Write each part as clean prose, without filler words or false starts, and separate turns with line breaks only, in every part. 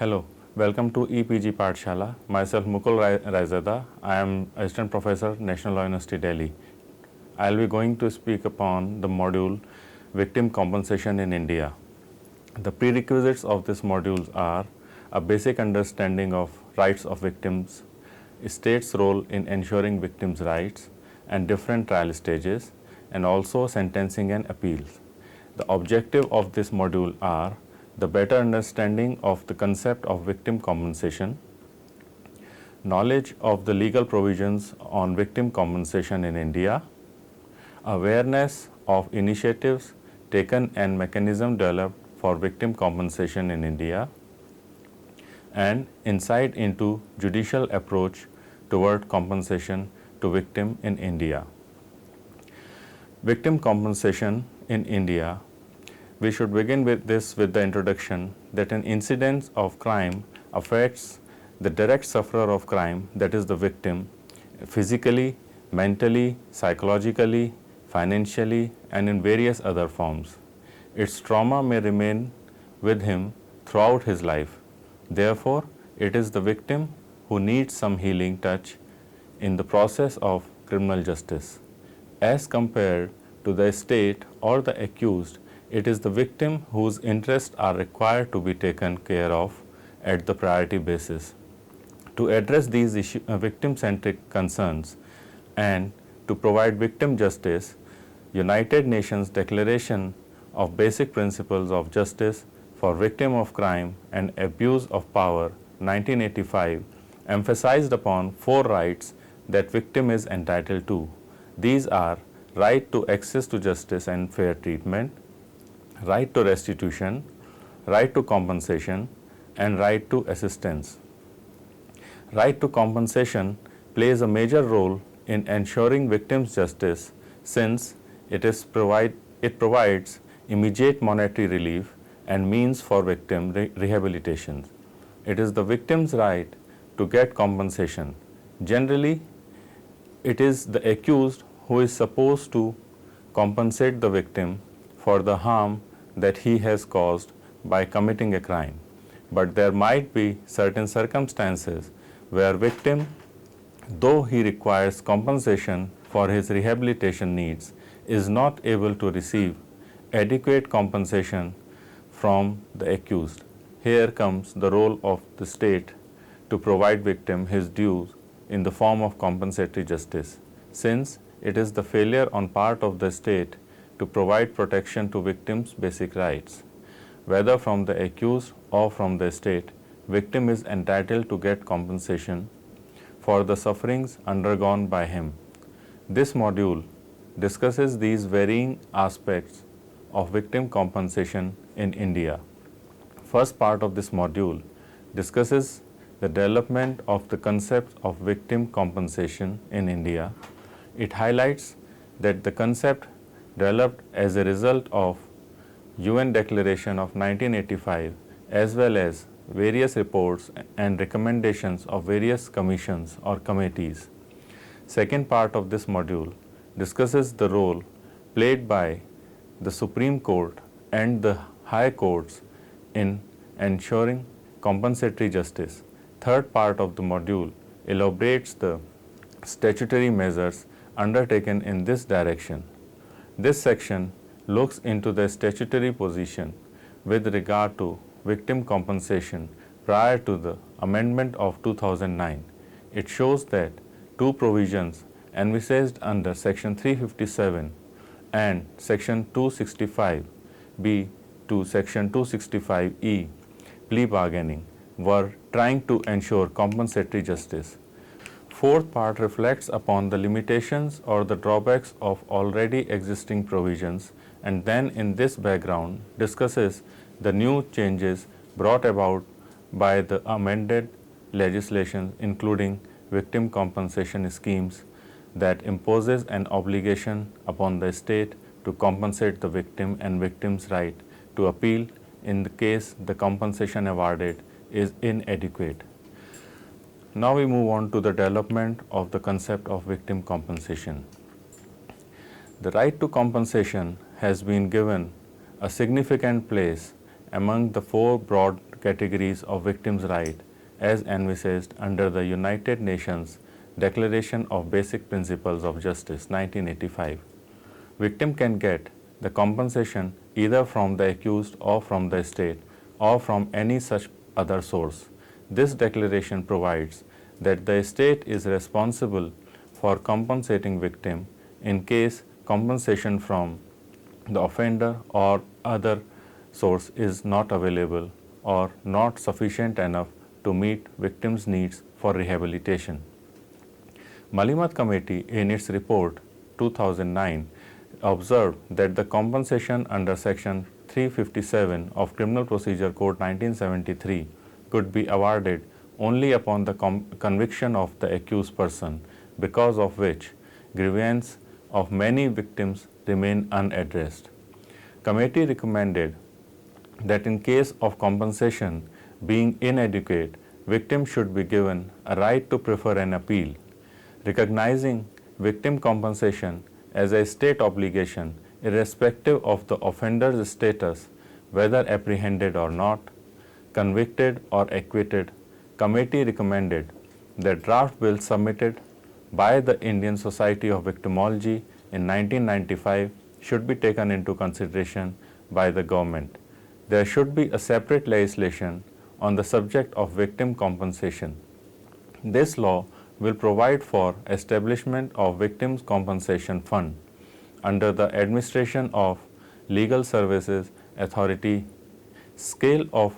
Hello, welcome to EPG Pathshala. Myself Mukul Raizada. I am Assistant Professor, National Law University, Delhi. I will be going to speak upon the module Victim Compensation in India. The prerequisites of this module are a basic understanding of rights of victims, state's role in ensuring victims' rights and different trial stages, and also sentencing and appeals. The objective of this module are the better understanding of the concept of victim compensation, knowledge of the legal provisions on victim compensation in India, awareness of initiatives taken and mechanism developed for victim compensation in India, and insight into judicial approach toward compensation to victim in India. Victim compensation in India. We should begin with the introduction that an incident of crime affects the direct sufferer of crime, that is the victim, physically, mentally, psychologically, financially, and in various other forms. Its trauma may remain with him throughout his life. Therefore, it is the victim who needs some healing touch in the process of criminal justice. As compared to the state or the accused, it is the victim whose interests are required to be taken care of at the priority basis. To address these victim-centric concerns and to provide victim justice, United Nations Declaration of Basic Principles of Justice for Victims of Crime and Abuse of Power 1985 emphasized upon 4 rights that victim is entitled to. These are right to access to justice and fair treatment, right to restitution, right to compensation, and right to assistance. Right to compensation plays a major role in ensuring victims' justice since it provides immediate monetary relief and means for victim rehabilitation. It is the victim's right to get compensation. Generally, it is the accused who is supposed to compensate the victim for the harm that he has caused by committing a crime. But there might be certain circumstances where victim, though he requires compensation for his rehabilitation needs, is not able to receive adequate compensation from the accused. Here comes the role of the state to provide victim his dues in the form of compensatory justice, since it is the failure on part of the state to provide protection to victims' basic rights. Whether from the accused or from the state, victim is entitled to get compensation for the sufferings undergone by him. This module discusses these varying aspects of victim compensation in India. First part of this module discusses the development of the concept of victim compensation in India. It highlights that the concept developed as a result of UN Declaration of 1985 as well as various reports and recommendations of various commissions or committees. Second part of this module discusses the role played by the Supreme Court and the high courts in ensuring compensatory justice. Third part of the module elaborates the statutory measures undertaken in this direction. This section looks into the statutory position with regard to victim compensation prior to the amendment of 2009. It shows that 2 provisions envisaged under Section 357 and Section 265B to Section 265E plea bargaining were trying to ensure compensatory justice. Fourth part reflects upon the limitations or the drawbacks of already existing provisions, and then in this background discusses the new changes brought about by the amended legislation, including victim compensation schemes that imposes an obligation upon the state to compensate the victim and victim's right to appeal in the case the compensation awarded is inadequate. Now we move on to the development of the concept of victim compensation. The right to compensation has been given a significant place among the 4 broad categories of victims' rights as envisaged under the United Nations Declaration of Basic Principles of Justice 1985. Victim can get the compensation either from the accused or from the state or from any such other source. This declaration provides that the state is responsible for compensating victim in case compensation from the offender or other source is not available or not sufficient enough to meet victim's needs for rehabilitation. Malimat Committee in its report 2009 observed that the compensation under Section 357 of Criminal Procedure Code 1973 could be awarded only upon the conviction of the accused person, because of which grievance of many victims remain unaddressed. Committee recommended that in case of compensation being inadequate, victims should be given a right to prefer an appeal. Recognizing victim compensation as a state obligation irrespective of the offender's status, whether apprehended or not, convicted or acquitted, committee recommended that draft bill submitted by the Indian Society of Victimology in 1995 should be taken into consideration by the government. There should be a separate legislation on the subject of victim compensation. This law will provide for establishment of Victims Compensation Fund under the administration of Legal Services Authority. Scale of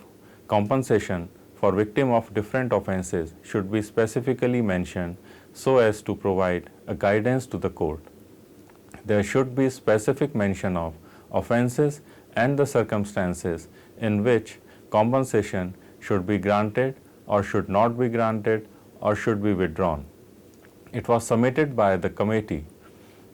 compensation for victims of different offences should be specifically mentioned so as to provide a guidance to the court. There should be specific mention of offences and the circumstances in which compensation should be granted or should not be granted or should be withdrawn. It was submitted by the committee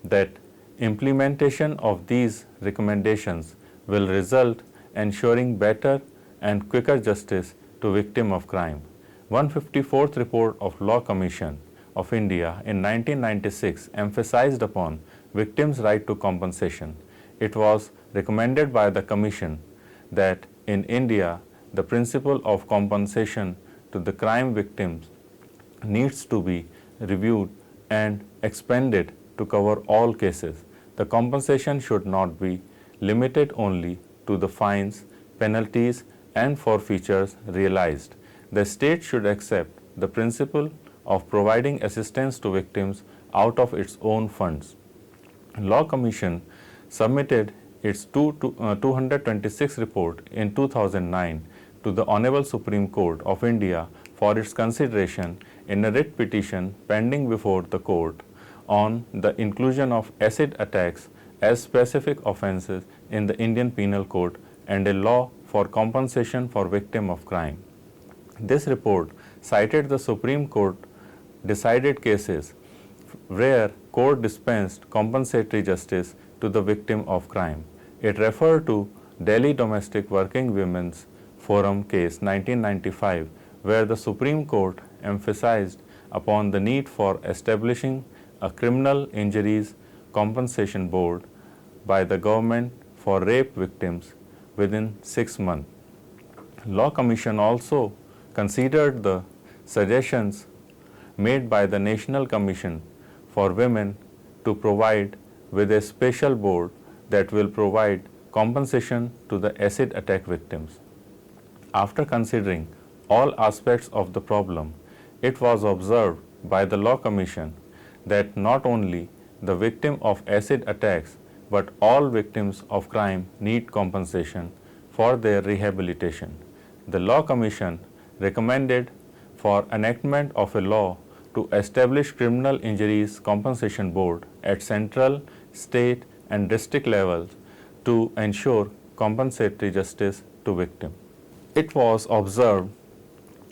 that implementation of these recommendations will result ensuring better and quicker justice to victims of crime. 154th report of Law Commission of India in 1996 emphasized upon victims' right to compensation. It was recommended by the Commission that in India the principle of compensation to the crime victims needs to be reviewed and expanded to cover all cases. The compensation should not be limited only to the fines, penalties, and forfeitures realized. The state should accept the principle of providing assistance to victims out of its own funds. Law Commission submitted its 226 report in 2009 to the Honorable Supreme Court of India for its consideration in a writ petition pending before the court on the inclusion of acid attacks as specific offences in the Indian Penal Code and a law for compensation for victims of crime. This report cited the Supreme Court decided cases where court dispensed compensatory justice to the victim of crime. It referred to Delhi Domestic Working Women's Forum case 1995, where the Supreme Court emphasized upon the need for establishing a criminal injuries compensation board by the government for rape victims within 6 months. Law Commission also considered the suggestions made by the National Commission for Women to provide with a special board that will provide compensation to the acid attack victims. After considering all aspects of the problem, it was observed by the Law Commission that not only the victim of acid attacks but all victims of crime need compensation for their rehabilitation. The Law Commission recommended for enactment of a law to establish Criminal Injuries Compensation Board at central, state and district levels to ensure compensatory justice to victims. It was observed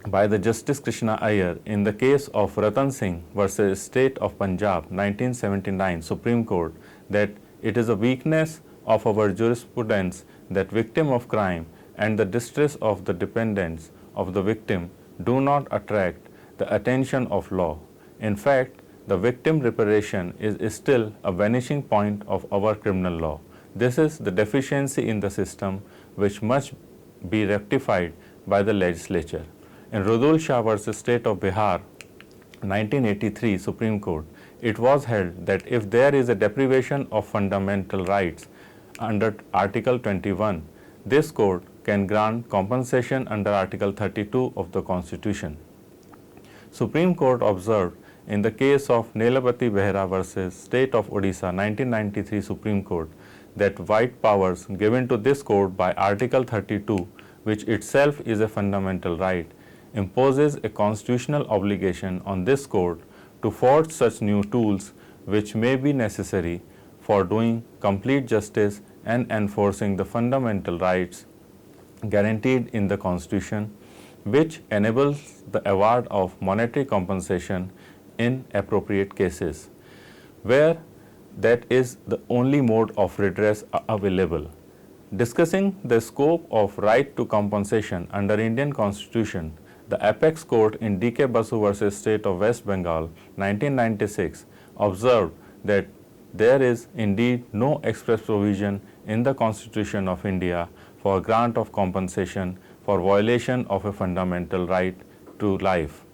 by the Justice Krishna Iyer in the case of Ratan Singh versus State of Punjab 1979 Supreme Court that it is a weakness of our jurisprudence that victim of crime and the distress of the dependents of the victim do not attract the attention of law. In fact, the victim reparation is still a vanishing point of our criminal law. This is the deficiency in the system which must be rectified by the legislature. In Rudul Shah versus State of Bihar, 1983 Supreme Court, it was held that if there is a deprivation of fundamental rights under Article 21, this court can grant compensation under Article 32 of the Constitution. Supreme Court observed in the case of Nelapati Behera versus State of Odisha 1993 Supreme Court that wide powers given to this court by Article 32, which itself is a fundamental right, imposes a constitutional obligation on this court to forge such new tools which may be necessary for doing complete justice and enforcing the fundamental rights guaranteed in the Constitution, which enables the award of monetary compensation in appropriate cases, where that is the only mode of redress available. Discussing the scope of right to compensation under Indian Constitution, the Apex Court in D.K. Basu versus State of West Bengal 1996 observed that there is indeed no express provision in the Constitution of India for grant of compensation for violation of a fundamental right to life.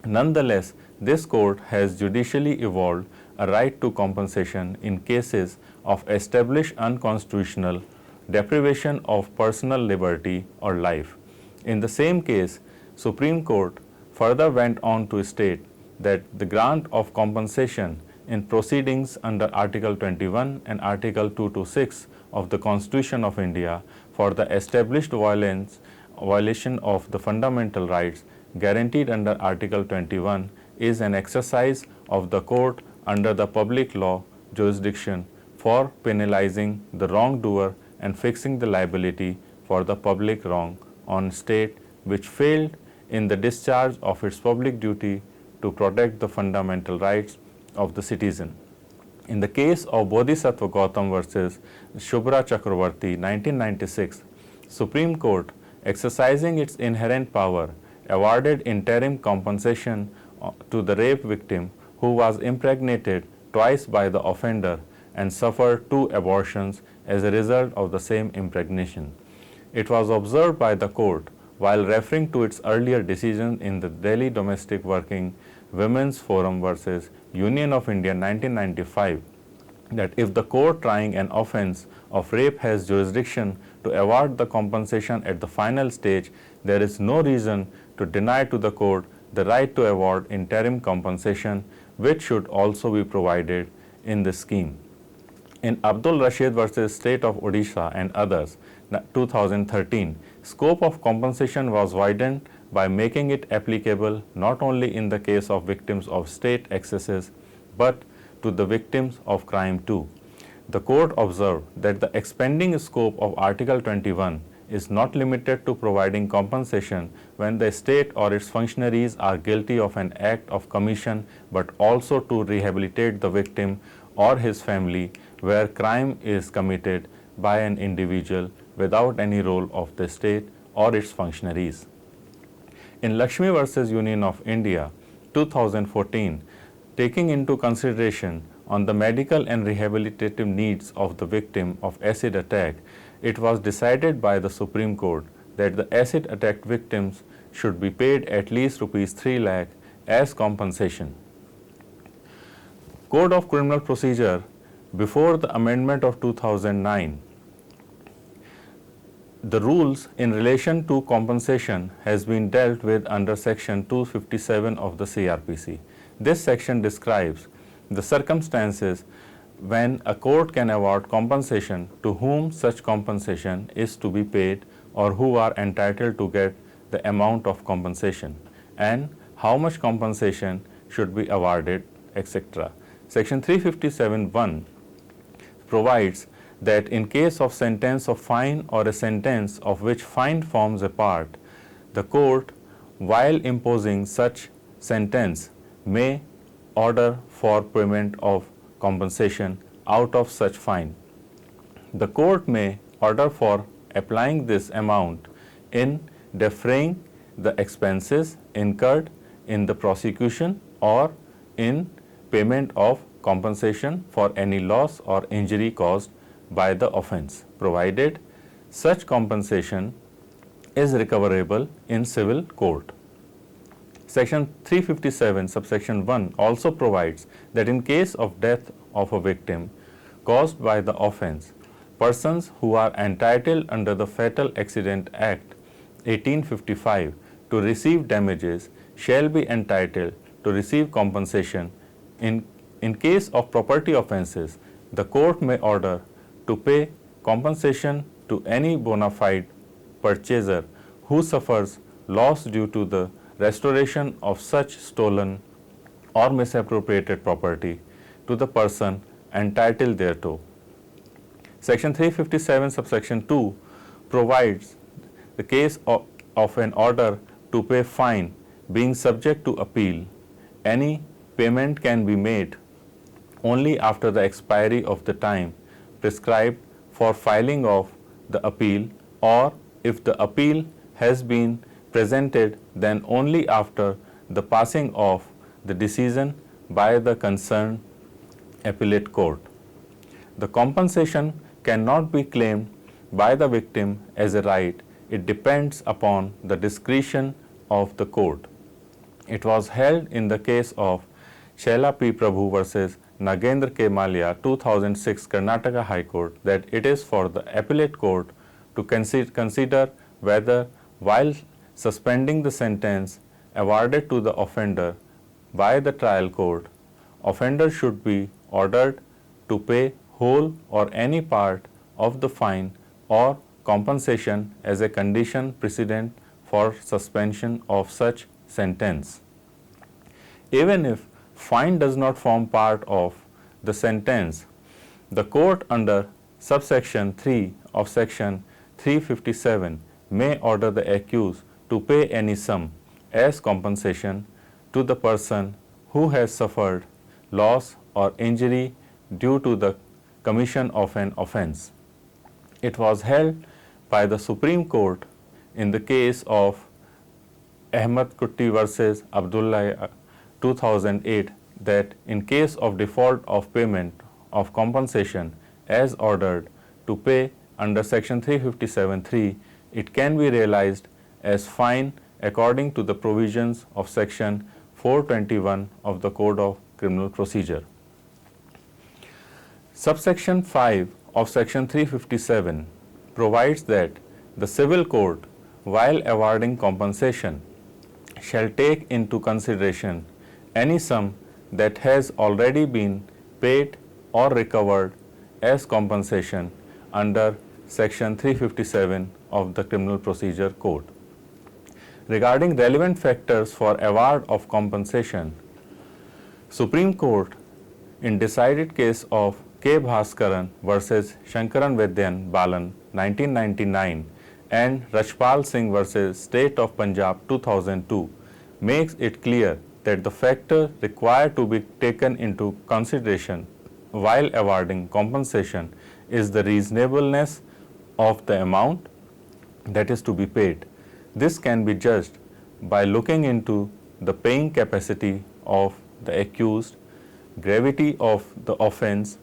Nonetheless, this court has judicially evolved a right to compensation in cases of established unconstitutional deprivation of personal liberty or life. In the same case, Supreme Court further went on to state that the grant of compensation in proceedings under Article 21 and Article 226 of the Constitution of India for the established violation of the fundamental rights guaranteed under Article 21 is an exercise of the court under the public law jurisdiction for penalizing the wrongdoer and fixing the liability for the public wrong on state which failed in the discharge of its public duty to protect the fundamental rights of the citizen. In the case of Bodhisattva Gautam versus Shubhra Chakravarti 1996, Supreme Court, exercising its inherent power, awarded interim compensation to the rape victim who was impregnated twice by the offender and suffered 2 abortions as a result of the same impregnation. It was observed by the court while referring to its earlier decision in the Delhi Domestic Working Women's Forum versus Union of India 1995 that if the court trying an offense of rape has jurisdiction to award the compensation at the final stage, there is no reason to deny to the court the right to award interim compensation, which should also be provided in the scheme. In Abdul Rashid versus State of Odisha and others, 2013, scope of compensation was widened by making it applicable not only in the case of victims of state excesses, but to the victims of crime too. The court observed that the expanding scope of Article 21 is not limited to providing compensation when the state or its functionaries are guilty of an act of commission, but also to rehabilitate the victim or his family where crime is committed by an individual without any role of the state or its functionaries. In Lakshmi versus Union of India 2014, taking into consideration on the medical and rehabilitative needs of the victim of acid attack, it was decided by the Supreme Court that the acid attack victims should be paid at least Rs 3 lakh as compensation. Code of Criminal Procedure before the amendment of 2009, the rules in relation to compensation has been dealt with under section 257 of the CRPC. This section describes the circumstances when a court can award compensation to whom such compensation is to be paid or who are entitled to get the amount of compensation and how much compensation should be awarded, etc. Section 357(1) provides that in case of sentence of fine or a sentence of which fine forms a part, the court, while imposing such sentence, may order for payment of compensation out of such fine. The court may order for applying this amount in defraying the expenses incurred in the prosecution or in payment of compensation for any loss or injury caused by the offense, provided such compensation is recoverable in civil court. Section 357 subsection 1 also provides that in case of death of a victim caused by the offense, persons who are entitled under the Fatal Accident Act 1855 to receive damages shall be entitled to receive compensation. In case of property offenses, the court may order to pay compensation to any bona fide purchaser who suffers loss due to the restoration of such stolen or misappropriated property to the person entitled thereto. Section 357 subsection 2 provides the case of an order to pay fine being subject to appeal. Any payment can be made only after the expiry of the time prescribed for filing of the appeal, or if the appeal has been presented, then only after the passing of the decision by the concerned appellate court. The compensation cannot be claimed by the victim as a right. It depends upon the discretion of the court. It was held in the case of Shaila P. Prabhu versus Nagendra K. Malia, 2006 Karnataka High Court, that it is for the appellate court to consider whether, while suspending the sentence awarded to the offender by the trial court, offender should be ordered to pay whole or any part of the fine or compensation as a condition precedent for suspension of such sentence. Even if fine does not form part of the sentence, the court under subsection 3 of section 357 may order the accused to pay any sum as compensation to the person who has suffered loss or injury due to the commission of an offense. It was held by the Supreme Court in the case of Ahmed Kutti versus Abdullah 2008 that in case of default of payment of compensation as ordered to pay under section 357(3), it can be realized as fine according to the provisions of section 421 of the Code of Criminal Procedure. Subsection 5 of section 357 provides that the civil court, while awarding compensation, shall take into consideration any sum that has already been paid or recovered as compensation under section 357 of the Criminal Procedure Code. Regarding relevant factors for award of compensation, Supreme Court in decided case of K. Bhaskaran versus Shankaran Vedyan Balan 1999 and Rajpal Singh versus State of Punjab 2002 makes it clear that the factor required to be taken into consideration while awarding compensation is the reasonableness of the amount that is to be paid. This can be judged by looking into the paying capacity of the accused, gravity of the offense,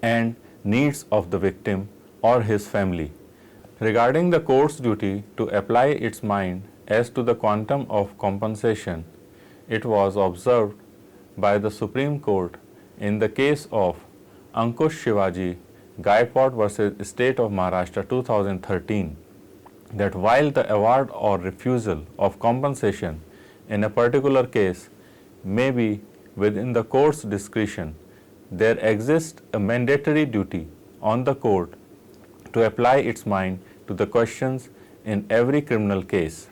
and needs of the victim or his family. Regarding the court's duty to apply its mind as to the quantum of compensation, it was observed by the Supreme Court in the case of Ankush Shivaji Gaikwad versus State of Maharashtra 2013 that while the award or refusal of compensation in a particular case may be within the court's discretion, there exists a mandatory duty on the court to apply its mind to the questions in every criminal case.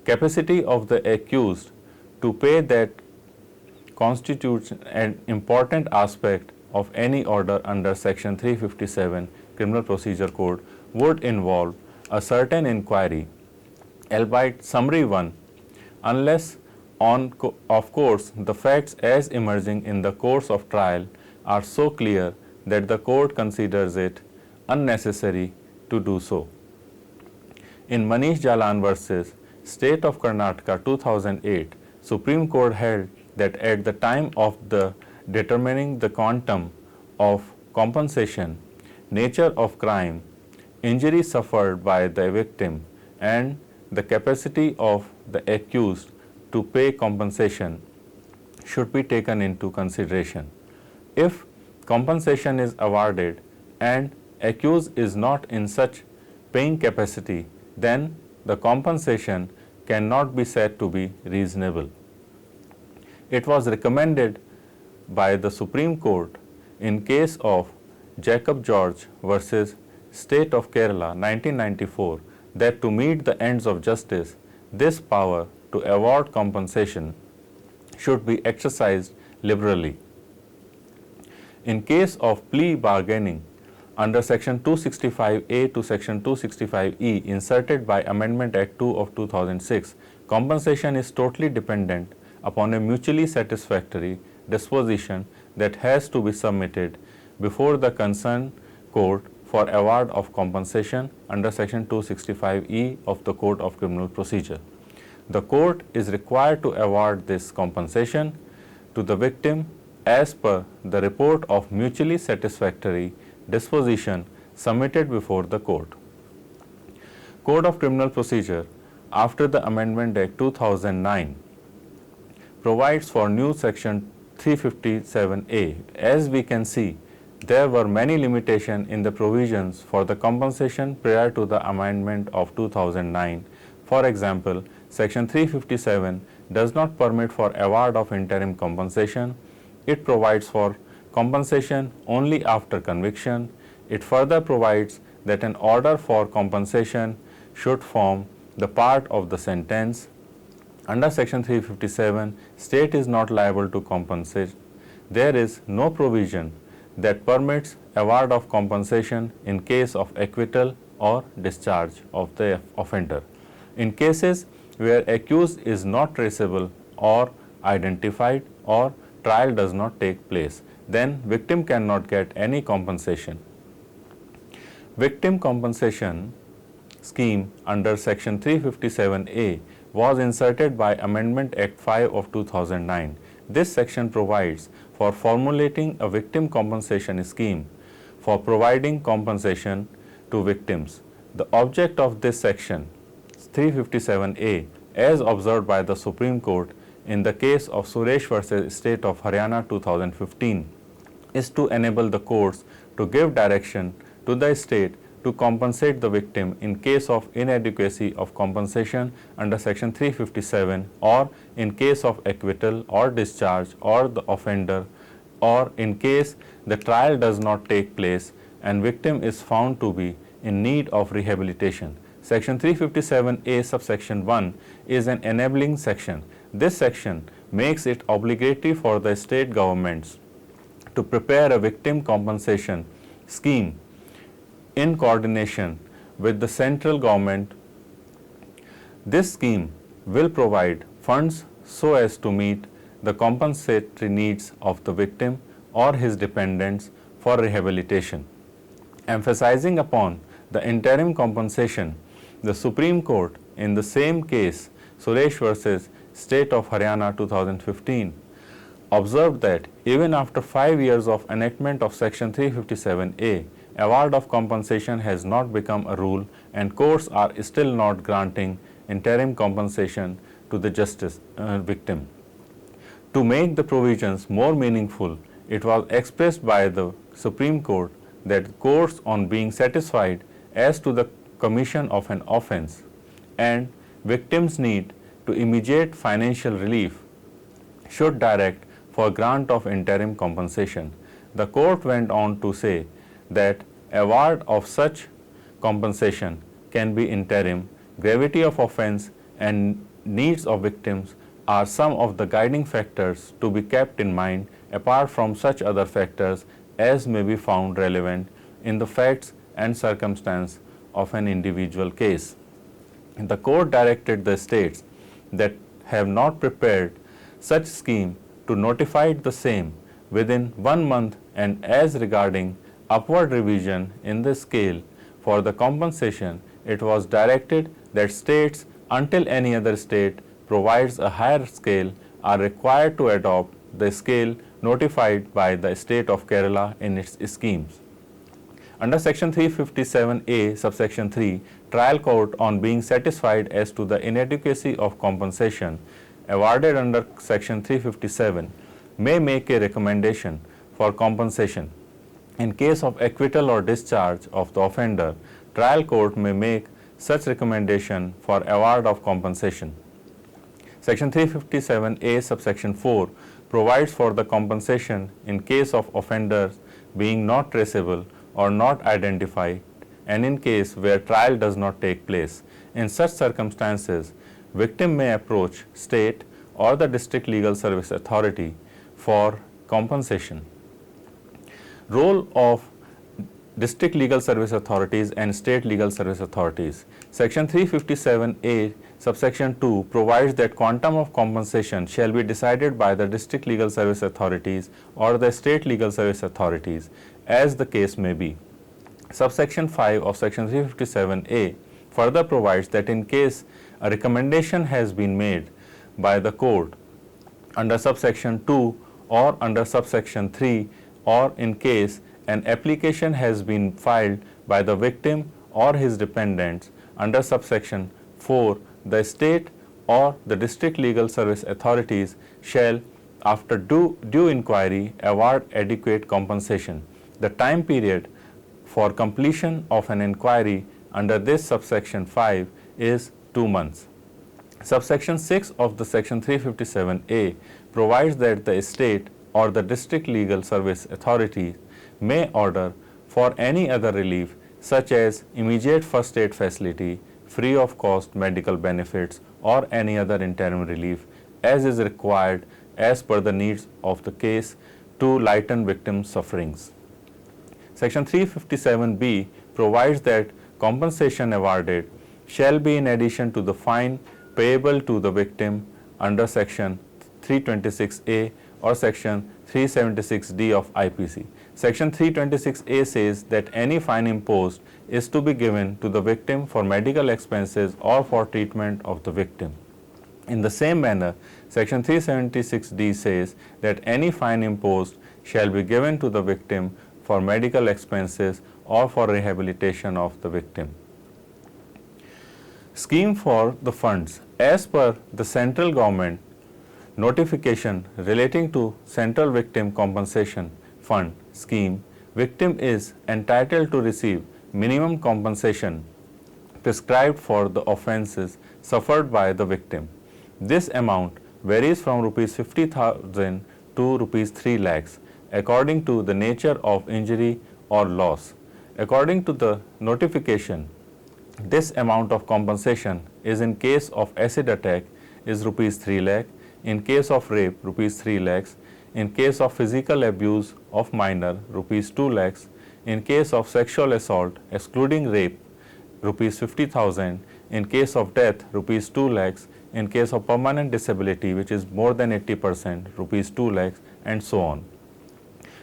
Capacity of the accused to pay that constitutes an important aspect of any order under section 357 Criminal Procedure Code would involve a certain inquiry, albeit summary one, unless of course the facts as emerging in the course of trial are so clear that the court considers it unnecessary to do so. In Manish Jalan versus State of Karnataka 2008, Supreme Court held that at the time of the determining the quantum of compensation, nature of crime, injury suffered by the victim and the capacity of the accused to pay compensation should be taken into consideration. If compensation is awarded and accused is not in such paying capacity, then the compensation cannot be said to be reasonable. It was recommended by the Supreme Court in case of Jacob George versus State of Kerala 1994 that to meet the ends of justice, this power to award compensation should be exercised liberally. In case of plea bargaining under Section 265A to Section 265E inserted by Amendment Act 2 of 2006, compensation is totally dependent upon a mutually satisfactory disposition that has to be submitted before the concerned court for award of compensation under Section 265E of the Code of Criminal Procedure. The court is required to award this compensation to the victim as per the report of mutually satisfactory disposition submitted before the court. Code of Criminal Procedure after the Amendment Act 2009 provides for new Section 357A. As we can see, there were many limitations in the provisions for the compensation prior to the amendment of 2009. For example, Section 357 does not permit for award of interim compensation. It provides for compensation only after conviction. It further provides that an order for compensation should form the part of the sentence. Under Section 357, state is not liable to compensate. There is no provision that permits award of compensation in case of acquittal or discharge of the offender. In cases where accused is not traceable or identified or trial does not take place, then victim cannot get any compensation. Victim compensation scheme under Section 357A was inserted by Amendment Act 5 of 2009. This section provides for formulating a victim compensation scheme for providing compensation to victims. The object of this section 357A, as observed by the Supreme Court in the case of Suresh versus State of Haryana 2015, is to enable the courts to give direction to the state to compensate the victim in case of inadequacy of compensation under Section 357 or in case of acquittal or discharge or the offender, or in case the trial does not take place and victim is found to be in need of rehabilitation. Section 357A subsection 1 is an enabling section. This section makes it obligatory for the state governments to prepare a victim compensation scheme in coordination with the central government. This scheme will provide funds so as to meet the compensatory needs of the victim or his dependents for rehabilitation. Emphasizing upon the interim compensation, the Supreme Court in the same case, Suresh versus State of Haryana 2015, observed that even after 5 years of enactment of Section 357A, award of compensation has not become a rule and courts are still not granting interim compensation to the victim. To make the provisions more meaningful, it was expressed by the Supreme Court that courts, on being satisfied as to the commission of an offense and victims' need to immediate financial relief, should direct for grant of interim compensation. The court went on to say that award of such compensation can be interim. Gravity of offense and needs of victims are some of the guiding factors to be kept in mind, apart from such other factors as may be found relevant in the facts and circumstance of an individual case. The court directed the states that have not prepared such scheme to notify the same within 1 month, and as regarding upward revision in the scale for the compensation, it was directed that states, until any other state provides a higher scale, are required to adopt the scale notified by the state of Kerala in its schemes. Under section 357A subsection 3, trial court on being satisfied as to the inadequacy of compensation awarded under section 357 may make a recommendation for compensation. In case of acquittal or discharge of the offender, trial court may make such recommendation for award of compensation. Section 357A subsection 4 provides for the compensation in case of offenders being not traceable or not identified, and in case where trial does not take place. In such circumstances, victim may approach state or the district legal service authority for compensation. Role of district legal service authorities and state legal service authorities. Section 357A subsection 2 provides that quantum of compensation shall be decided by the district legal service authorities or the state legal service authorities as the case may be. Subsection 5 of section 357A further provides that in case a recommendation has been made by the court under subsection 2 or under subsection 3, or in case an application has been filed by the victim or his dependents under subsection 4, the state or the district legal service authorities shall, after due inquiry, award adequate compensation. The time period for completion of an inquiry under this subsection 5 is 2 months. Subsection 6 of the section 357A provides that the state or the district legal service authority may order for any other relief such as immediate first aid facility, free of cost medical benefits, or any other interim relief as is required as per the needs of the case to lighten victim sufferings. Section 357B provides that compensation awarded shall be in addition to the fine payable to the victim under section 326A or section 376D of IPC. Section 326A says that any fine imposed is to be given to the victim for medical expenses or for treatment of the victim. In the same manner, section 376D says that any fine imposed shall be given to the victim for medical expenses or for rehabilitation of the victim. Scheme for the funds. As per the central government notification relating to Central Victim Compensation Fund scheme, victim is entitled to receive minimum compensation prescribed for the offences suffered by the victim. This amount varies from Rs 50,000 to Rs 3 lakhs according to the nature of injury or loss. According to the notification, this amount of compensation is in case of acid attack is Rs 3 lakh, in case of rape Rs 3 lakhs, in case of physical abuse of minor Rs 2 lakhs, in case of sexual assault excluding rape Rs 50,000, in case of death Rs 2 lakhs, in case of permanent disability which is more than 80% Rs 2 lakhs, and so on.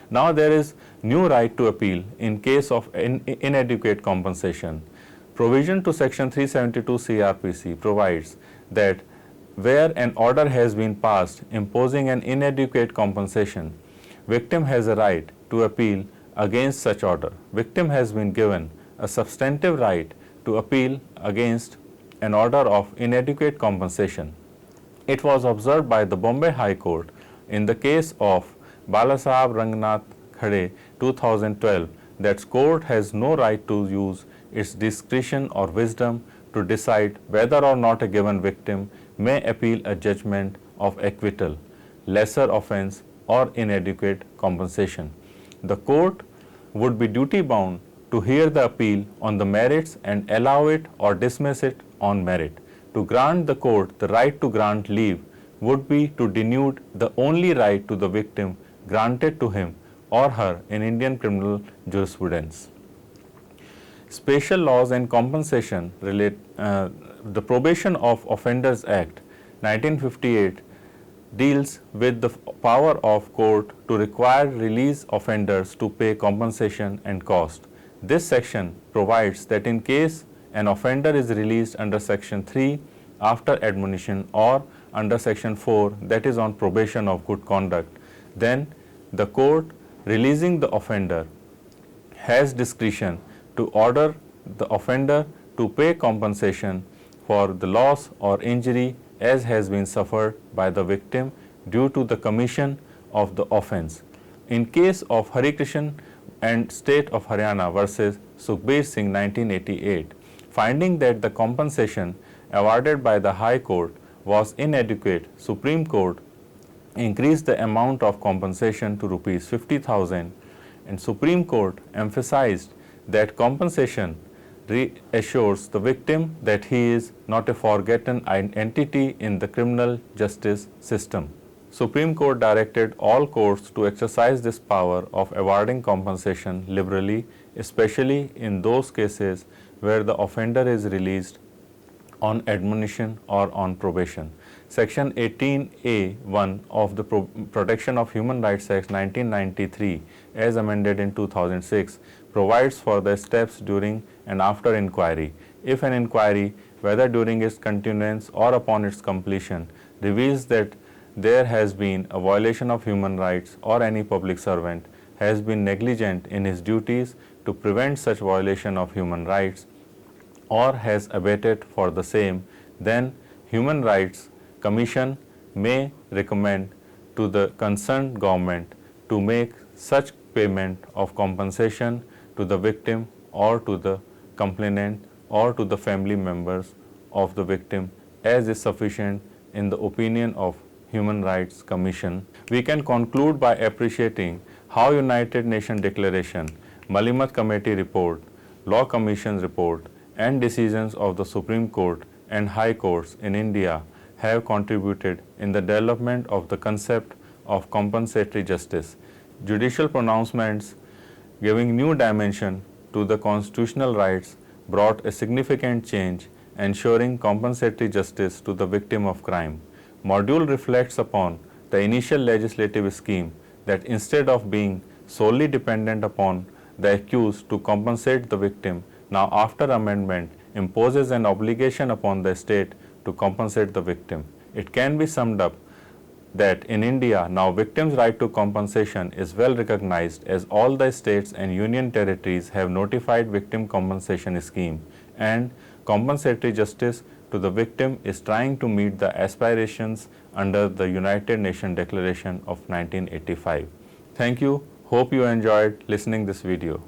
Now there is new right to appeal in case of inadequate compensation. Provision to section 372 CRPC provides that where an order has been passed imposing an inadequate compensation, victim has a right to appeal against such order. Victim has been given a substantive right to appeal against an order of inadequate compensation. It was observed by the Bombay High Court in the case of Balasaheb Rangnath Khade 2012 that court has no right to use its discretion or wisdom to decide whether or not a given victim may appeal a judgment of acquittal, lesser offense, or inadequate compensation. The court would be duty bound to hear the appeal on the merits and allow it or dismiss it on merit. To grant the court the right to grant leave would be to denude the only right to the victim granted to him or her in Indian criminal jurisprudence. Special laws and compensation relate. The Probation of Offenders Act 1958 deals with the power of court to require release offenders to pay compensation and cost. This section provides that in case an offender is released under section 3 after admonition or under section 4 that is on probation of good conduct, then the court releasing the offender has discretion to order the offender to pay compensation for the loss or injury as has been suffered by the victim due to the commission of the offence. In case of Hari Krishan and State of Haryana versus Sukhbir Singh 1988, finding that the compensation awarded by the High Court was inadequate, Supreme Court increased the amount of compensation to rupees 50,000, and Supreme Court emphasized that compensation reassures the victim that he is not a forgotten entity in the criminal justice system. Supreme Court directed all courts to exercise this power of awarding compensation liberally, especially in those cases where the offender is released on admonition or on probation. Section 18A(1) of the Protection of Human Rights Act 1993, as amended in 2006, provides for the steps during and after inquiry. If an inquiry, whether during its continuance or upon its completion, reveals that there has been a violation of human rights or any public servant has been negligent in his duties to prevent such violation of human rights or has abated for the same, then Human Rights Commission may recommend to the concerned government to make such payment of compensation to the victim or to the complainant or to the family members of the victim as is sufficient in the opinion of Human Rights Commission. We can conclude by appreciating how United Nations Declaration, Malimat Committee report, Law Commission's report, and decisions of the Supreme Court and High Courts in India have contributed in the development of the concept of compensatory justice. Judicial pronouncements giving new dimension to the constitutional rights brought a significant change, ensuring compensatory justice to the victim of crime. Module reflects upon the initial legislative scheme that instead of being solely dependent upon the accused to compensate the victim, now after amendment imposes an obligation upon the state to compensate the victim. It can be summed up that in India now victims' right to compensation is well recognized as all the states and union territories have notified victim compensation scheme, and compensatory justice to the victim is trying to meet the aspirations under the United Nations Declaration of 1985. Thank you. Hope you enjoyed listening this video.